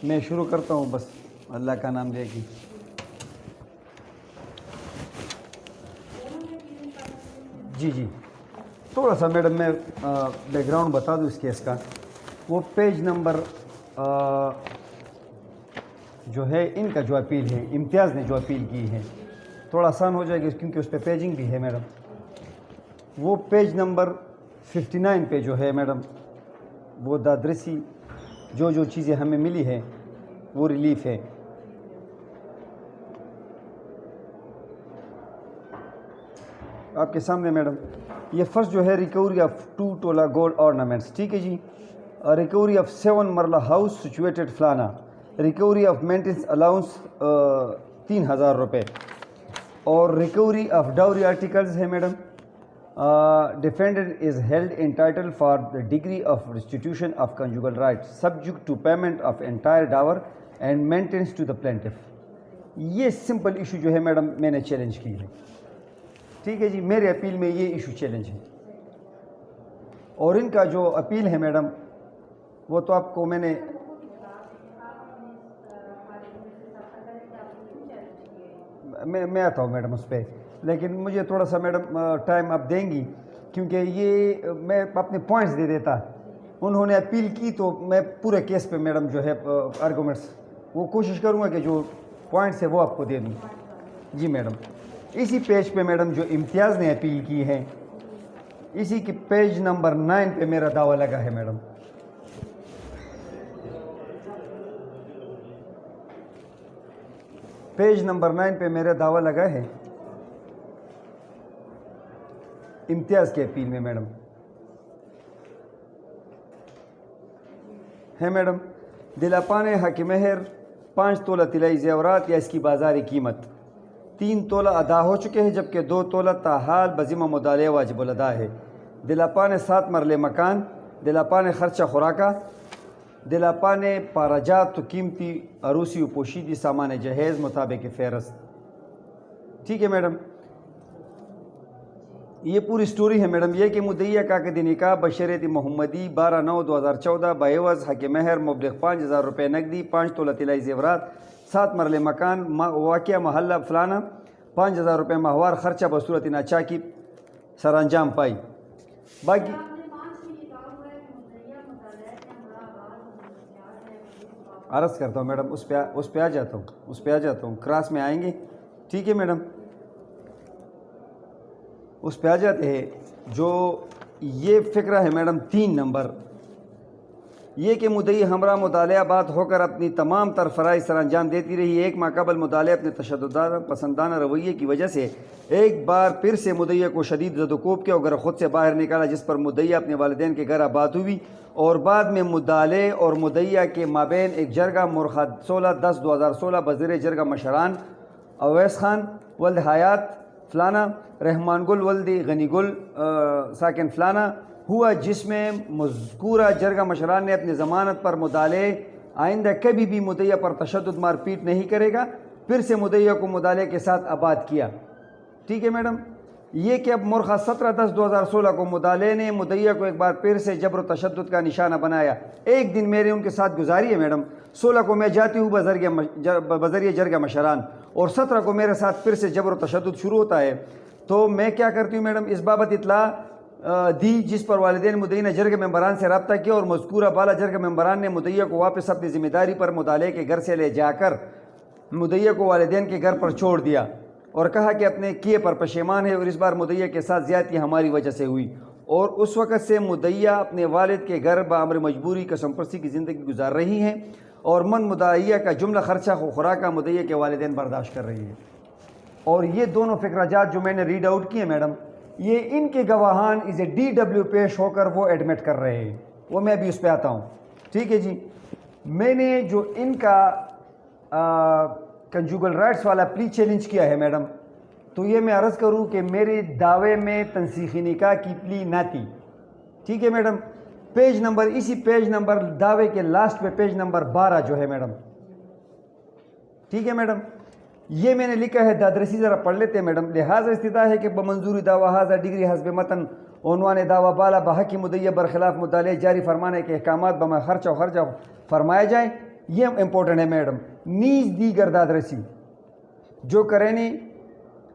میں شروع کرتا ہوں بس اللہ کا نام لے کے. جی تھوڑا سا میڈم میں بیک گراؤنڈ بتا دوں اس کیس کا. وہ پیج نمبر جو ہے ان کا جو اپیل ہے، امتیاز نے جو اپیل کی ہے، تھوڑا آسان ہو جائے گا کیونکہ اس پہ پیجنگ بھی ہے میڈم. وہ پیج نمبر 59 پہ جو ہے میڈم، وہ دادرسی جو چیزیں ہمیں ملی ہے وہ ریلیف ہے. آپ کے سامنے میڈم یہ فرسٹ جو ہے recovery of 2 tola gold ornaments, ٹھیک ہے جی. Recovery of 7 marla house situated فلانا. ریکوری آف مینٹینس الاؤنس 3000 روپے. اور ریکوری آف ڈاوری آرٹیکلز ہے madam. Defendant is held entitled for the decree of restitution of conjugal right subject to payment of entire dower and maintenance to the plaintiff. یہ simple issue جو ہے madam میں نے challenge کی ہے، ٹھیک ہے جی. میرے اپیل میں یہ ایشو چیلنج ہے. اور ان کا جو اپیل ہے میڈم وہ تو آپ کو میں نے میں آتا ہوں میڈم اس پہ، لیکن مجھے تھوڑا سا میڈم ٹائم آپ دیں گی کیونکہ یہ میں اپنے پوائنٹس دے دیتا. انہوں نے اپیل کی تو میں پورے کیس پہ میڈم جو ہے آرگومنٹس وہ کوشش کروں گا کہ جو پوائنٹس ہے وہ آپ کو دے دوں. جی میڈم اسی پیج پہ میڈم جو امتیاز نے اپیل کی ہے، اسی کے پیج نمبر 9 پہ میرا دعویٰ لگا ہے میڈم. پیج نمبر 9 پہ میرا دعویٰ لگا ہے امتیاز کے اپیل میں میڈم ہے میڈم. دلاپان حق مہر 5 تولہ طلائی زیورات یا اس کی بازاری قیمت 3 تولہ ادا ہو چکے ہیں، جبکہ 2 تولہ تاحال بذمہ مطالعہ واجب الادا ہے. دلاپان 7 مرلے مکان. دلاپان خرچہ خوراکہ. دلاپان پاراجات و قیمتی عروسی و پوشیدی سامان جہیز مطابق فہرست. ٹھیک ہے میڈم. یہ پوری سٹوری ہے میڈم. یہ کہ مدعیہ کاکد نکاح بشریت محمدی 12/9/2014 بعوض حق مہر مبلغ 5000 روپے نقدی، 5 تولہ طلائی زیورات، 7 مرلے مکان، واقعہ محلہ فلانا، 5000 روپے ماہوار خرچہ بصورت ناچاکی سر انجام پائی. باقی عرض کرتا ہوں میڈم اس پہ آ جاتا ہوں کراس میں آئیں گے. ٹھیک ہے میڈم اس پہ آ جاتے ہیں. جو یہ فقرہ ہے میڈم 3 نمبر، یہ کہ مدعی ہمراہ مطالعہ بات ہو کر اپنی تمام تر فرائض سر انجام دیتی رہی. 1 ماہ قبل مطالعہ اپنے تشدد پسندانہ رویے کی وجہ سے ایک بار پھر سے مدعیہ کو شدید زد و کوب کیا اور گھر خود سے باہر نکالا، جس پر مدعیہ اپنے والدین کے گھر آباد ہوئی. اور بعد میں مدعلے اور مدعیہ کے مابین ایک جرگہ مرخہ 16/10/2016 بزیر جرگہ مشران اویس خان ولد حیات فلانا، رحمان گل ولد غنی گل ساکن فلانا ہوا، جس میں مذکورہ جرگہ مشران نے اپنی ضمانت پر مدعلے آئندہ کبھی بھی مدعیہ پر تشدد مار پیٹ نہیں کرے گا، پھر سے مدعیہ کو مدعلے کے ساتھ آباد کیا. ٹھیک ہے میڈم. یہ کہ اب مرخہ 17/10/2016 کو مدعلے نے مدعیہ کو ایک بار پھر سے جبر و تشدد کا نشانہ بنایا. ایک دن میرے ان کے ساتھ گزاری ہے میڈم. 16 کو میں جاتی ہوں بذریعہ جرگہ مشران اور 17 کو میرے ساتھ پھر سے جبر و تشدد شروع ہوتا ہے. تو میں کیا کرتی ہوں میڈم، اس بابت اطلاع دی، جس پر والدین مدعی نے جرگہ ممبران سے رابطہ کیا اور مذکورہ بالا جرگہ ممبران نے مدعیہ کو واپس اپنی ذمہ داری پر مدعلے کے گھر سے لے جا کر مدعیہ کو والدین کے گھر پر چھوڑ دیا اور کہا کہ اپنے کیے پر پشیمان ہے اور اس بار مدعیہ کے ساتھ زیادتی ہماری وجہ سے ہوئی. اور اس وقت سے مدعیہ اپنے والد کے گھر بامر مجبوری قسم پرسی کی زندگی گزار رہی ہیں اور مدعیہ کا جملہ خرچہ خوراکہ مدعیہ کے والدین برداشت کر رہی ہے. اور یہ دونوں فقراجات جو میں نے ریڈ آؤٹ کیے میڈم، یہ ان کے گواہان از اے DW پیش ہو کر وہ ایڈمٹ کر رہے ہیں. وہ میں بھی اس پہ آتا ہوں. ٹھیک ہے جی. میں نے جو ان کا کنجوگل رائٹس والا پلی چیلنج کیا ہے میڈم، تو یہ میں عرض کروں کہ میرے دعوے میں تنسیخی نکاح کی پلی نہ تھی. ٹھیک ہے میڈم. پیج نمبر، اسی پیج نمبر دعوے کے لاسٹ پہ پیج نمبر 12 جو ہے میڈم. ٹھیک ہے میڈم. یہ میں نے لکھا ہے، دادرسی ذرا پڑھ لیتے ہیں میڈم. لہٰذا استدعا ہے کہ بمنظوری دعویٰ حاضر ڈگری حسب متن عنوان دعویٰ بالا بحق مدعیہ برخلاف مدعلے جاری فرمانے کے احکامات بما خرچ و خرچہ فرمائے جائیں. یہ امپورٹنٹ ہے میڈم. نیز دیگر دادرسی جو کریں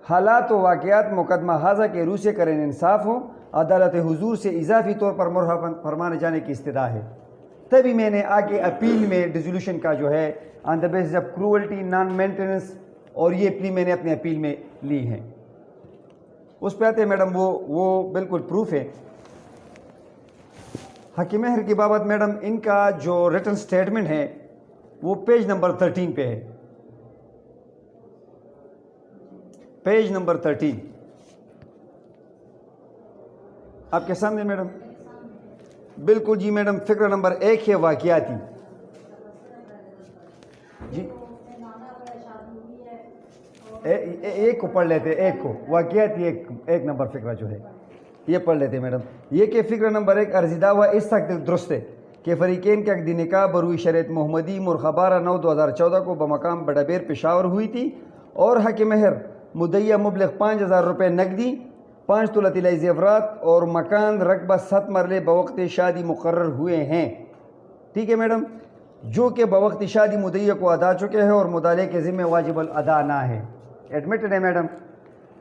حالات و واقعات مقدمہ حاضہ کے روح سے کریں انصاف ہو عدالت حضور سے اضافی طور پر مرحبا فرمانے جانے کی استدعا ہے. تبھی میں نے آگے اپیل میں ڈیزولوشن کا جو ہے on the basis of cruelty non maintenance اور یہ پلی میں نے اپنے اپیل میں لی ہیں. اس پہ آتے ہیں میڈم وہ بالکل پروف ہے. حق مہر کی بابت میڈم ان کا جو ریٹن سٹیٹمنٹ ہے وہ پیج نمبر 13 پہ ہے. پیج نمبر 13 آپ کے سامنے میڈم. بالکل جی میڈم. فقرہ نمبر 1 ہے واقعاتی. جی ایک کو پڑھ لیتے, ایک کو واقعاتی ایک نمبر فقرہ جو ہے یہ پڑھ لیتے میڈم. یہ کہ فقرہ نمبر 1 عرض دعویٰ اس تک درست ہے کہ فریقین کے عقد نکاح بروئی شریعت محمدی مرخبارہ 9/2014 کو بمقام بڑابیر پشاور ہوئی تھی اور حق مہر مدعیہ مبلغ 5,000 روپے نقدی 5 تولہ طلائی زیورات اور مکان رقبہ 7 مرلے بوقت شادی مقرر ہوئے ہیں. ٹھیک ہے میڈم. جو کہ بوقت شادی مدعیہ کو ادا چکے ہیں اور مدعلے کے ذمہ واجب الادا نہ ہے. ایڈمٹڈ ہے میڈم.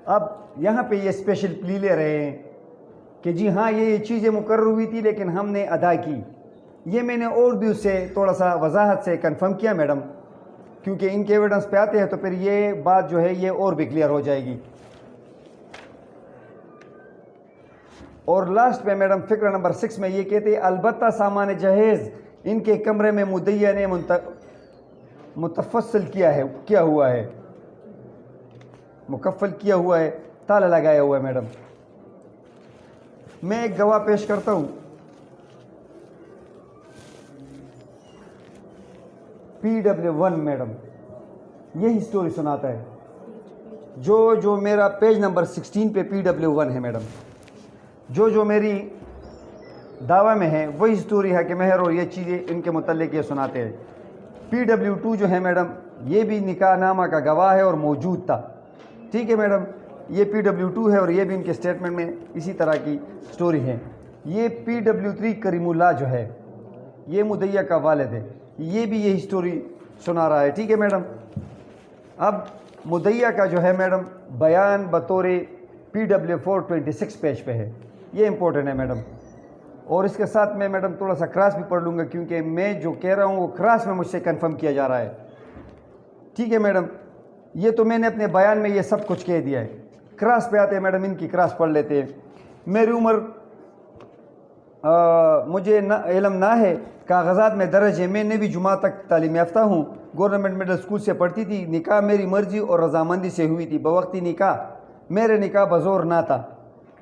اب یہاں پہ یہ اسپیشل پلی لے رہے ہیں کہ جی ہاں یہ چیزیں مقرر ہوئی تھی لیکن ہم نے ادا کی. یہ میں نے اور بھی اس سے تھوڑا سا وضاحت سے کنفرم کیا میڈم, کیونکہ ان کے ایویڈنس پہ آتے ہیں تو پھر یہ بات جو ہے یہ اور بھی کلیئر ہو جائے گی. اور لاسٹ پہ میڈم فقرہ نمبر 6 میں یہ کہتے ہیں البتہ سامان جہیز ان کے کمرے میں مدعیہ نے متفصل کیا ہوا ہے, مکفل کیا ہوا ہے, تالا لگایا ہوا ہے میڈم. میں ایک گواہ پیش کرتا ہوں. PW1 میڈم یہی سٹوری سناتا ہے جو میرا پیج نمبر 16 پہ PW1 ہے میڈم. جو میری دعویٰ میں ہے وہی سٹوری ہے کہ مہر اور یہ چیزیں ان کے متعلق یہ سناتے ہیں. PW2 جو ہے میڈم یہ بھی نکاح نامہ کا گواہ ہے اور موجود تھا. ٹھیک ہے میڈم. یہ PW2 ہے اور یہ بھی ان کے سٹیٹمنٹ میں اسی طرح کی سٹوری ہے. یہ PW3 کریم اللہ جو ہے یہ مدعیہ کا والد ہے, یہ بھی یہی سٹوری سنا رہا ہے. ٹھیک ہے میڈم. اب مدعیہ کا جو ہے میڈم بیان بطور PW4 26 پیج پہ ہے. یہ امپورٹنٹ ہے میڈم. اور اس کے ساتھ میں میڈم تھوڑا سا کراس بھی پڑھ لوں گا کیونکہ میں جو کہہ رہا ہوں وہ کراس میں مجھ سے کنفرم کیا جا رہا ہے. ٹھیک ہے میڈم. یہ تو میں نے اپنے بیان میں یہ سب کچھ کہہ دیا ہے. کراس پہ آتے ہیں میڈم, ان کی کراس پڑھ لیتے ہیں. میری عمر مجھے علم نہ ہے, کاغذات میں درج ہے. میں نے بھی جمعہ تک تعلیم یافتہ ہوں, گورنمنٹ مڈل اسکول سے پڑھتی تھی. نکاح میری مرضی اور رضامندی سے ہوئی تھی. بوقتی نکاح میرے نکاح بزور نہ تھا.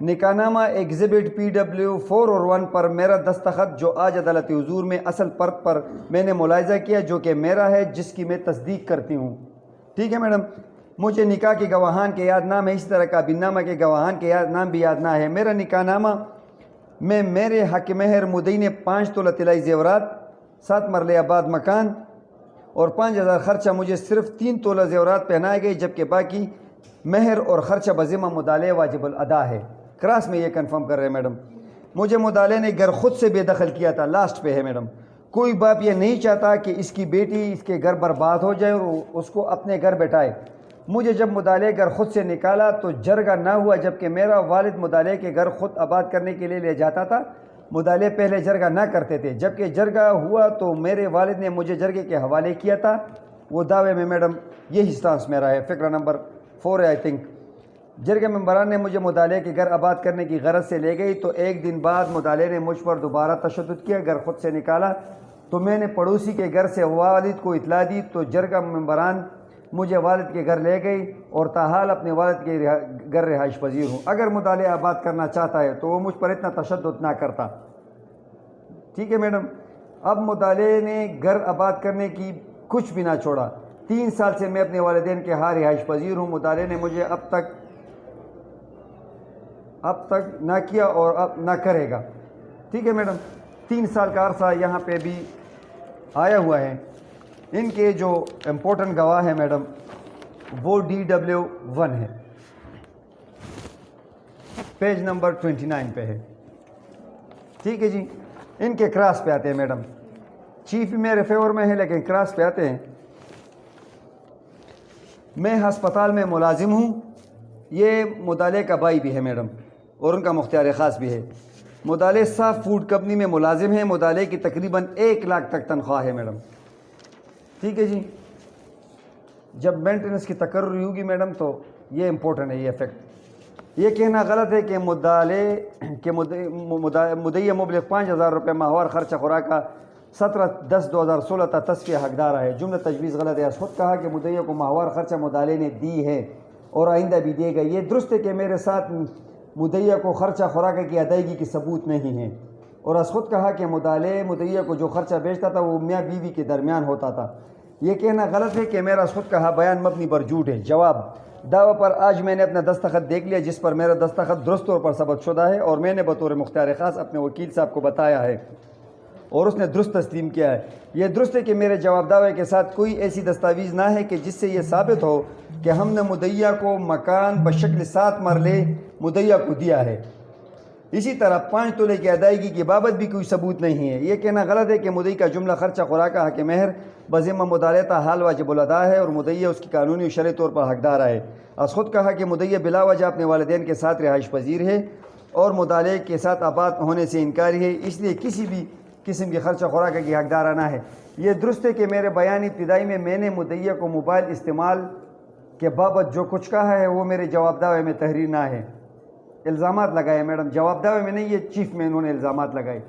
نکاح نامہ ایگزبٹ PW4 اور 1 پر میرا دستخط جو آج عدالت حضور میں اصل پرت پر میں نے ملاحظہ کیا جو کہ میرا ہے, جس کی میں تصدیق کرتی ہوں. ٹھیک ہے میڈم. مجھے نکاح کے گواہان کے یاد نام ہے, اسی طرح کا بینامہ کے گواہان کے نام بھی یاد نہ ہے. میرا نکاح نامہ میں میرے حق مہر مدعی نے 5 تولہ طلائی زیورات 7 مرلے آباد مکان اور 5,000 خرچہ مجھے صرف 3 تولہ زیورات پہنائے گئے, جبکہ باقی مہر اور خرچہ بذمہ مدعلے واجب الادا ہے. کراس میں یہ کنفرم کر رہے ہیں میڈم. مجھے مدعلے نے گھر خود سے بے دخل کیا تھا. لاسٹ پہ ہے میڈم. کوئی باپ یہ نہیں چاہتا کہ اس کی بیٹی اس کے گھر برباد ہو جائے اور اس کو اپنے گھر بٹھائے. مجھے جب مدعلے گھر خود سے نکالا تو جرگہ نہ ہوا, جبکہ میرا والد مدعلے کے گھر خود آباد کرنے کے لیے لے جاتا تھا. مدعلے پہلے جرگہ نہ کرتے تھے, جبکہ جرگہ ہوا تو میرے والد نے مجھے جرگے کے حوالے کیا تھا. وہ دعوے میں میڈم یہی سٹانس میرا ہے. فقرہ نمبر 4 ہے آئی تھنک. جرگہ ممبران نے مجھے مدعلے کے گھر آباد کرنے کی غرض سے لے گئی تو ایک دن بعد مدعلے نے مجھ پر دوبارہ تشدد کیا. گھر خود سے نکالا تو میں نے پڑوسی کے گھر سے والد کو اطلاع دی تو جرگہ ممبران مجھے والد کے گھر لے گئی اور تاحال اپنے والد کے گھر رہائش پذیر ہوں. اگر مدعلے آباد کرنا چاہتا ہے تو وہ مجھ پر اتنا تشدد نہ کرتا. ٹھیک ہے میڈم. اب مدعلے نے گھر آباد کرنے کی کچھ بھی نہ چھوڑا. 3 سال سے میں اپنے والدین کے ہاں رہائش پذیر ہوں. مدعلے نے مجھے اب تک نہ کیا اور اب نہ کرے گا. ٹھیک ہے میڈم. 3 سال کا عرصہ یہاں پہ بھی آیا ہوا ہے. ان کے جو امپورٹنٹ گواہ ہے میڈم وہ DW1 ہے, پیج نمبر 29 پہ ہے. ٹھیک ہے جی. ان کے کراس پہ آتے ہیں میڈم. چیف میرے فیور میں ہے، لیکن کراس پہ آتے ہیں. میں ہسپتال میں ملازم ہوں. یہ مطالعے کا بھائی بھی ہے میڈم، اور ان کا مختار خاص بھی ہے. مطالعے صاف فوڈ کمپنی میں ملازم ہیں. مطالعے کی تقریباً 1 لاکھ تک تنخواہ ہے میڈم. ٹھیک ہے جی. جب مینٹیننس کی تقرری ہوگی میڈم تو یہ امپورٹنٹ ہے یہ فیکٹ. یہ کہنا غلط ہے کہ مدعی مبلغ 5,000 روپے ماہوار خرچہ خوراک کا 17/10/2016 تا تصفیہ حقدار ہے. جملہ تجویز غلط ہے. خود کہا کہ مدعی کو ماہوار خرچہ مطالعے نے دی ہے اور آئندہ بھی دے گا. یہ درست ہے کہ میرے ساتھ مدعی کو خرچہ خوراک کی ادائیگی کی ثبوت نہیں ہے. اور از خود کہا کہ مدعی کو جو خرچہ بیچتا تھا وہ میاں بیوی کے درمیان ہوتا تھا. یہ کہنا غلط ہے کہ میرا خود کہا بیان مبنی پر جھوٹ ہے. جواب: دعویٰ پر آج میں نے اپنا دستخط دیکھ لیا جس پر میرا دستخط درست طور پر ثبت شدہ ہے، اور میں نے بطور مختار خاص اپنے وکیل صاحب کو بتایا ہے اور اس نے درست تسلیم کیا ہے. یہ درست ہے کہ میرے جواب دعوے کے ساتھ کوئی ایسی دستاویز نہ ہے کہ جس سے یہ ثابت ہو کہ ہم نے مدعیہ کو مکان بشکل 7 مرلے مدعیہ کو دیا ہے. اسی طرح 5 تولے کی ادائیگی کی بابت بھی کوئی ثبوت نہیں ہے. یہ کہنا غلط ہے کہ مدعی کا جملہ خرچہ خوراک حق مہر بذمہ مطالعہ حال واجب الادا ہے اور مدعیہ اس کی قانونی و شرعی طور پر حقدار ہے. از خود کہا کہ مدعیہ بلا وجہ اپنے والدین کے ساتھ رہائش پذیر ہے اور مطالعے کے ساتھ آباد ہونے سے انکاری ہے، اس لیے کسی بھی قسم کی خرچہ خوراک کی حقدارانہ ہے. یہ درست ہے کہ میرے بیان ابتدائی میں نے مدعیہ کو موبائل استعمال کے بابت جو کچھ کہا ہے وہ میرے جواب دعوے میں تحریر نہ ہے. الزامات لگائے میڈم، جواب دعوے میں نہیں، یہ چیف میں انہوں نے الزامات لگائے.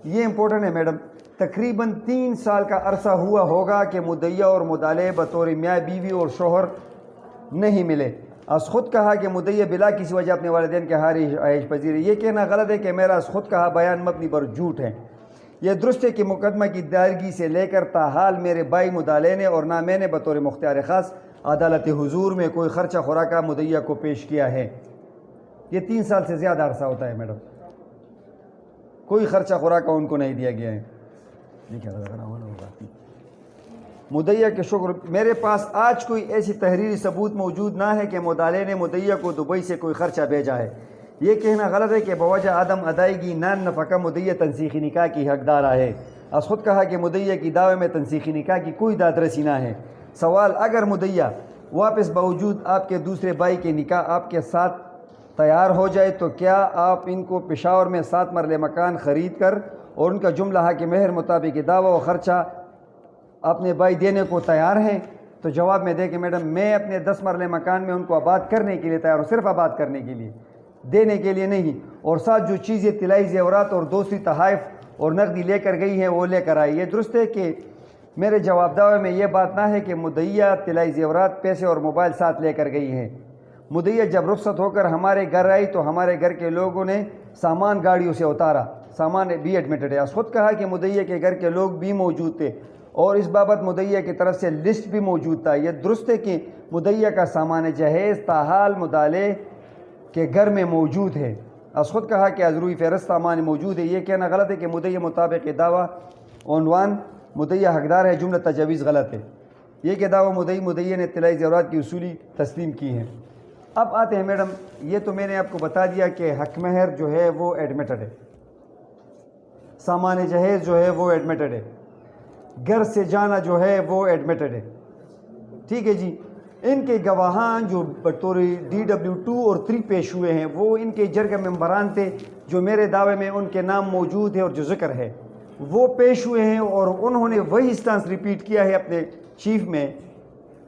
یہ امپورٹنٹ ہے میڈم. تقریباً 3 سال کا عرصہ ہوا ہوگا کہ مدعیہ اور مطالعے بطور میاں بیوی اور شوہر نہیں ملے. از خود کہا کہ مدعیہ بلا کسی وجہ اپنے والدین کے رہائش پذیر ہے. یہ کہنا غلط ہے کہ میرا از خود کہا بیان مبنی پر جھوٹ ہے. یہ درست ہے کہ مقدمہ کی دائرگی سے لے کر تاحال میرے بھائی مطالعے نے اور نہ میں نے بطور مختار خاص عدالت حضور میں کوئی خرچہ خوراک مدعیہ کو پیش کیا ہے. یہ 3 سال سے زیادہ عرصہ ہوتا ہے میڈم. کوئی خرچہ خوراک ان کو نہیں دیا گیا ہے. مدعیہ کے شکر میرے پاس آج کوئی ایسی تحریری ثبوت موجود نہ ہے کہ مطالعے نے مدعیہ کو دبئی سے کوئی خرچہ بھیجا ہے. یہ کہنا غلط ہے کہ بوجہ عدم ادائیگی نان نفقہ مدعیہ تنسیخی نکاح کی حقدار ہے. از خود کہا کہ مدعیہ کی دعوے میں تنسیخی نکاح کی کوئی دادرسی نہ ہے. سوال: اگر مدعیہ واپس باوجود آپ کے دوسرے بھائی کے نکاح آپ کے ساتھ تیار ہو جائے تو کیا آپ ان کو پشاور میں 7 مرلے مکان خرید کر اور ان کا جملہ حق مہر مطابق دعویٰ و خرچہ اپنے بھائی دینے کو تیار ہیں؟ تو جواب میں دے کہ میڈم میں اپنے 10 مرلے مکان میں ان کو آباد کرنے کے لیے تیار ہوں، صرف آباد کرنے کے لیے، دینے کے لیے نہیں. اور ساتھ جو چیزیں طلائی زیورات اور دوسری تحائف اور نقدی لے کر گئی ہیں وہ لے کر آئی. یہ درست ہے کہ میرے جواب دعوے میں یہ بات نہ ہے کہ مدعیہ طلائی زیورات، پیسے اور موبائل ساتھ لے کر گئی ہیں. مدعیہ جب رخصت ہو کر ہمارے گھر آئی تو ہمارے گھر کے لوگوں نے سامان گاڑیوں سے اتارا. سامان بھی ایڈمیٹڈ ہے. از خود کہا کہ مدعیہ کے گھر کے لوگ بھی موجود تھے اور اس بابت مدعیہ کی طرف سے لسٹ بھی موجود تھا. یہ درست ہے کہ مدعیہ کا سامان جہیز تاحال مطالعے کے گھر میں موجود ہے. از خود کہا کہ ازروی فہرست سامان موجود ہے. یہ کہنا غلط ہے کہ مدعیہ مطابق دعویٰ عنوان مدعیہ حقدار ہے. جملہ تجویز غلط ہے. یہ کہ دعویٰ مدعیہ نے طلائی زیورات کی اصولی تسلیم کی ہیں. اب آتے ہیں میڈم، یہ تو میں نے آپ کو بتا دیا کہ حق مہر جو ہے وہ ایڈمیٹڈ ہے، سامان جہیز جو ہے وہ ایڈمیٹڈ ہے، گھر سے جانا جو ہے وہ ایڈمیٹڈ ہے. ٹھیک ہے جی. ان کے گواہان جو بطور DW2 اور 3 پیش ہوئے ہیں وہ ان کے جرگہ ممبران تھے جو میرے دعوے میں ان کے نام موجود ہے اور جو ذکر ہے وہ پیش ہوئے ہیں، اور انہوں نے وہی اسٹانس ریپیٹ کیا ہے اپنے چیف میں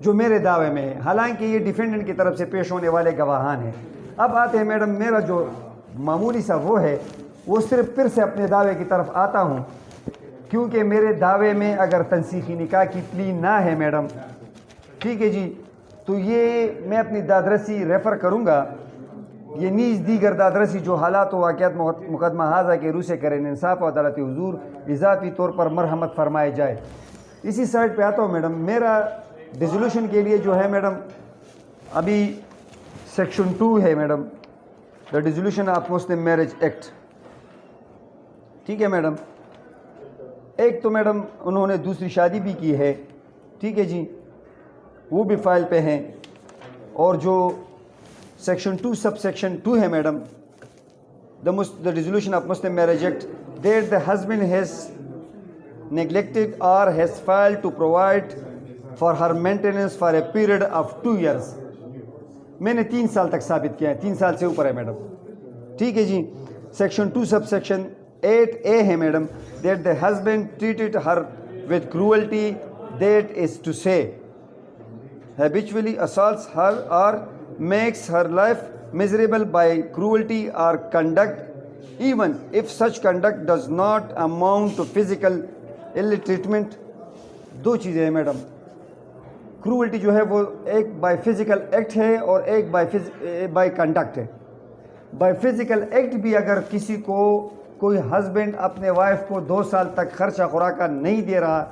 جو میرے دعوے میں ہے، حالانکہ یہ ڈیفینڈنٹ کی طرف سے پیش ہونے والے گواہان ہیں. اب آتے ہیں میڈم، میرا جو معمولی سا وہ ہے وہ صرف پھر سے اپنے دعوے کی طرف آتا ہوں کیونکہ میرے دعوے میں اگر تنسیخی نکاح کی پلی نہ ہے میڈم، ٹھیک ہے جی، تو یہ میں اپنی دادرسی ریفر کروں گا. یہ نیز دیگر دادرسی جو حالات و واقعات مقدمہ حاضہ کے روح سے کریں انصاف و عدالت حضور اضافی طور پر مرحمت فرمائے جائے. اسی سائٹ پہ آتا ہوں میڈم. میرا ڈیزولوشن کے لیے جو ہے میڈم ابھی سیکشن 2 ہے madam, the Dissolution of Muslim Marriage Act. ٹھیک ہے میڈم. ایک تو میڈم انہوں نے دوسری شادی بھی کی ہے، ٹھیک ہے جی، وہ بھی فائل پہ ہیں. اور جو سیکشن 2 سب سیکشن 2 ہے madam, the resolution of Muslim Marriage act, that the husband has neglected or has failed to provide for her maintenance for a period of 2 years. میں نے 3 سال تک ثابت کیا ہے, 3 سال سے اوپر ہے میڈم. ٹھیک ہے جی. سیکشن 2 سب سیکشن 8A ہے madam, that the husband treated her with cruelty, that is to say habitually assaults her or makes her life miserable by cruelty or conduct, even if such conduct does not amount to physical ill treatment. 2 چیزیں ہیں madam. کروولٹی جو ہے وہ ایک by physical act ہے اور ایک by conduct ہے. بائی فزیکل ایکٹ بھی اگر کسی کو کوئی ہسبینڈ اپنے وائف کو 2 سال تک خرچہ خوراکہ نہیں دے رہا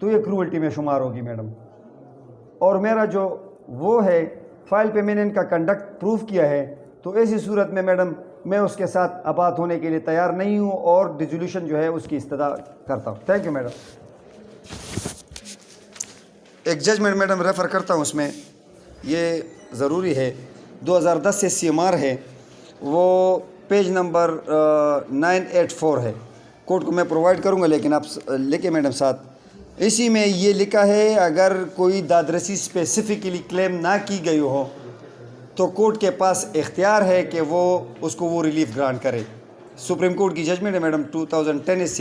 تو یہ کروولٹی میں شمار ہوگی میڈم. اور میرا جو وہ ہے فائل پہ میں نے ان کا کنڈکٹ پروف کیا ہے, تو ایسی صورت میں میڈم میں اس کے ساتھ آباد ہونے کے لیے تیار نہیں ہوں اور ڈیزولیوشن جو ہے اس کی استدعا کرتا ہوں. Thank you madam. ایک ججمنٹ میڈم ریفر کرتا ہوں, اس میں یہ ضروری ہے 2010 سے CMR ہے, وہ پیج نمبر 984 ہے. کوڈ کو میں پرووائڈ کروں گا لیکن آپ لے کے میڈم ساتھ. اسی میں یہ لکھا ہے اگر کوئی دادرسی اسپیسیفکلی کلیم نہ کی گئی ہو تو کورٹ کے پاس اختیار ہے کہ وہ اس کو وہ ریلیف گرانٹ کرے. سپریم کورٹ کی ججمنٹ ہے میڈم 2010 سے